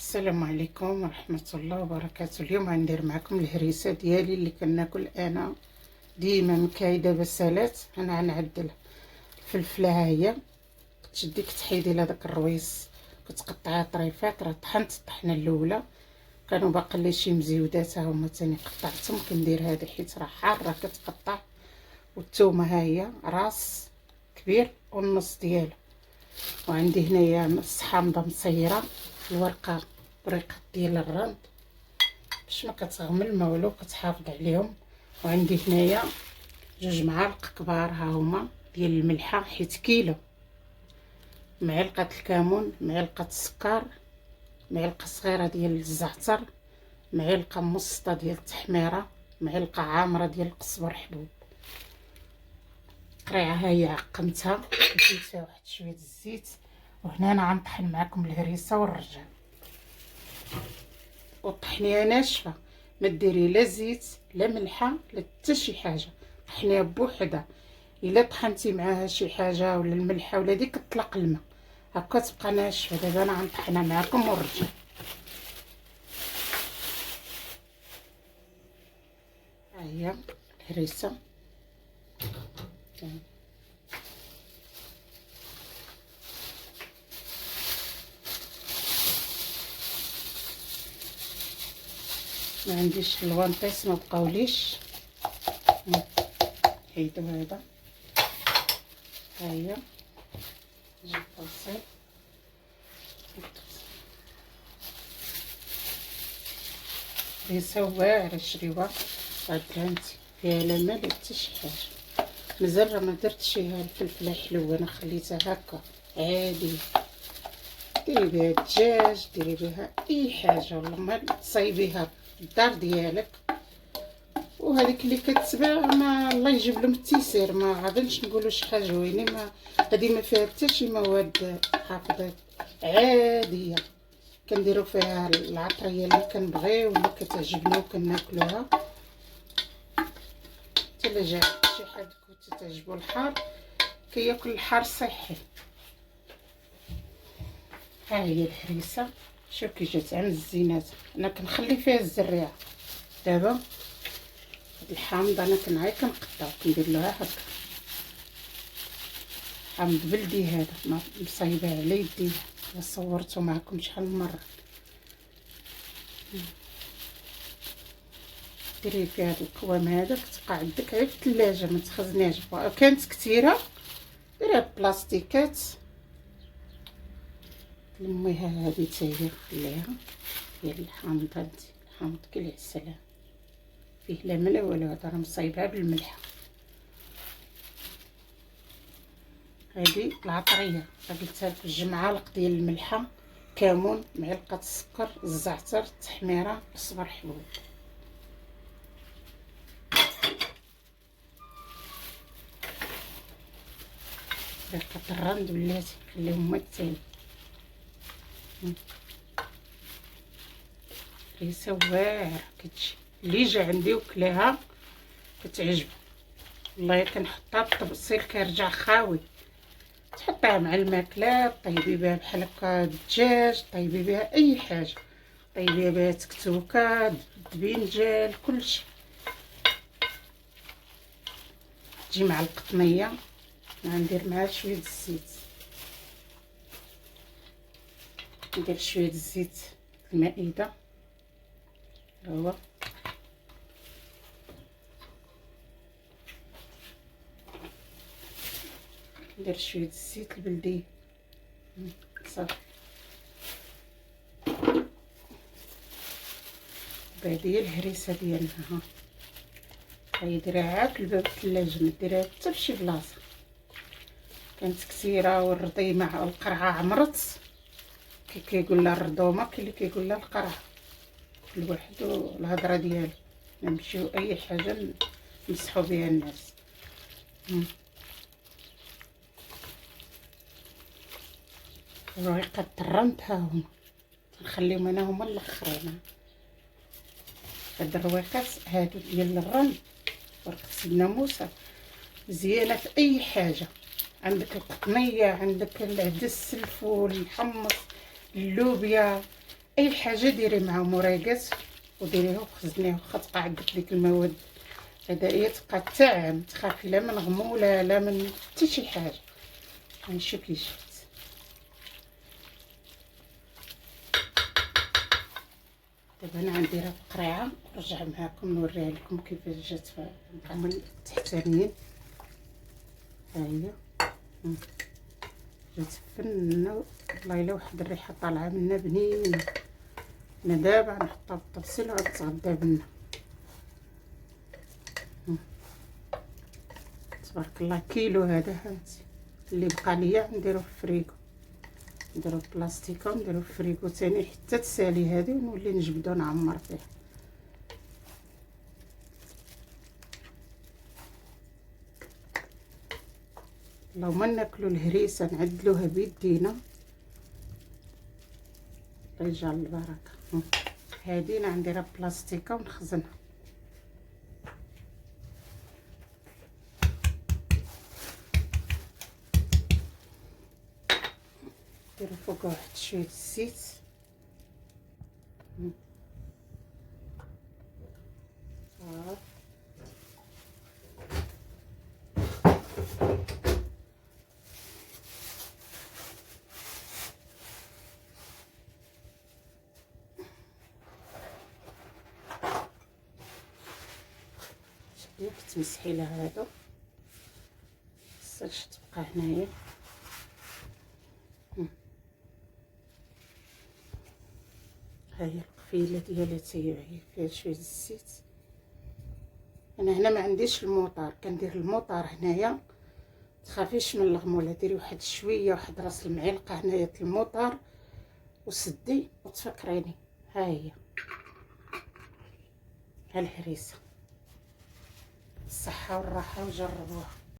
السلام عليكم ورحمة الله وبركاته. اليوم غندير معكم الهريسة ديالي اللي كناكل انا ديما مكايده بسالات. انا غنعدل الفلفله، ها هي كتشدي كتحيدي لها داك الرويس كتقطعيها طريفات. راه طحنت الطحنه الاولى، كانوا باقي لي شي مزيودات ها هما ثاني قطعتهم. كندير هذه حيت راه حاره كتقطع. والثومه ها هي راس كبير والنص ديالو. وعندي هنايا نص حامضه مصيره في الورقه بريقه ديال الرند باش ما كتغمل ما والو، كتحافظ عليهم. وعندي هنايا 2 معالق كبار ها هما ديال الملحه حيت كيلو، معلقه الكمون، معلقه السكر، معلقه صغيره ديال الزعتر، معلقه مبسطه ديال التحميره، معلقه عامره ديال القزبر حبوب. قريعه ها هي عقمتها، زيت فيها واحد شويه الزيت. وهنا انا غنطحن معكم الهريسه والرجال. وطحنيها ناشفه، ما ديري لا زيت لا ملحه لا حتى شي حاجه، طحنيها بوحدها. الا طحنتي معاها شي حاجه ولا الملحه ولا ديك كتطلق الماء، هكا تبقى ناشفه. دابا انا غنطحنها معكم ونرجع. ها هي الهريسه، ما عنديش الوانطيس ما بقاوليش، حيدو هذا. ها هي جيب البصل، هريسه واعره شريوه غدرانتي فيها لا مال حتى شي حاجه. مازال ما درتشيها الفلفله حلوه، انا خليتها هكا عادي. ديري بها الدجاج، ديري بها اي حاجه، والله ما تصايبيها في الدار ديالك. وهذيك اللي كتباع ما الله يجيب لهم التيسير، ما غاديش نقولوا شي حاجه ويني، ما هذه ما فيها حتى شي مواد حافظات، عاديه. كنديروا فيها العطريه اللي كنبغي واللي كتعجبنا وكناكلوها. حتى الا جا شي حد كتعجبو الحار كياكل الحار صحي. ها هي الهريسه، شوف كي جات عن الزينات. انا كنخلي فيها الزريعه. دابا هاد الحامض انا كنعي كنقطعو كندير لها هكا حامض بلدي، هذا ما مصايبه على يدي، صورته معكم شحال من مره. ديري فيها هاد القوام هذا كتبقى عندك غير في الثلاجه ما تخزنيهاش. كانت كثيره ديريها بلاستيكات. لميها هذه حتى هي خليها ديال الحامض. هادي الحامض كي العسل فيه لا ملا والو، هذا راه مصايبها بالملحه. هذه العطريه قلتها لك 2 معالق ديال الملحه، كمون، معلقه السكر، الزعتر، التحميره، الصبر حبوب. ريحه الرند ولاتي خليهم متين. ريسه واعره كتجي، اللي جا عندي وكلاها كتعجبو. والله كنحطها بالطبسيل كيرجع خاوي. تحطيها مع الماكله، طيبي بها بحال هكا الدجاج، طيبي بها اي حاجه، طيبي بها تكتوكه، الدبينجال، كلشي. تجي مع القطنيه. غندير معها شويه الزيت، ندير شويه الزيت المائده. هو ندير شويه الزيت البلدي صافي. هذه الهريسه ديالنا، ها هي ديريها عاد في الباب الثلاجه، ما ديريها حتى فشي بلاصه. كانت كثيره والرضي مع القرعه عمرت، كيقول لها الرضومه، كاين اللي كيقول لها القرعه، كل واحد والهضره ديالو. نمشيو اي حاجه نمسحوا بها الناس. الوريقات الرند ها هما نخليهم انا هما الاخرين. هاد الرويقات هادو ديال الرند ورقه سيدنا موسى مزيانه في اي حاجه. عندك القطنيه، عندك العدس، الفول، الحمص، اللوبيا، اي حاجه ديري معاه مريقات وديريها وخزنيها، واخا تبقى عندك ديك المواد الغذائيه تبقى تاعم، تخافي لا من غمو لا من حتى شي حاجه. غنشوف كي جات. دابا انا غندير هاد القريعه نرجع معاكم نوريها لكم كيفاش جات في العمل التحتانيين. ها هي جات فنه والله الا واحد الريحه طالعه منها بنينه. انا دابا غنحطها في الطبسيل وغتغدا بنا. تبارك الله كيلو هذا هانتي اللي بقى ليا نديرو في الفريكو، نديرو بلاستيكه ونديرو في الفريكو ثاني حتى تسالي هذه ونولي نجبدو نعمر فيها. اللهم ناكلو الهريسه نعدلوها بيدينا رجال البركه. هذه انا غنديرها بلاستيكه ونخزنها. نديرو فوقها واحد شويه الزيت. شدي تمسحي لها هادو متبقاش تبقى هنايا. ها هي القفيله ديالها تاهي فيها شويه الزيت. انا هنا ما عنديش الموطار، كندير الموطار هنايا. تخافيش من الغموله، ديري واحد شويه واحد راس المعلقه هنايا الموطار وسدي وتفكريني. ها هي ها الهريسه، الصحه والراحه وجربوها.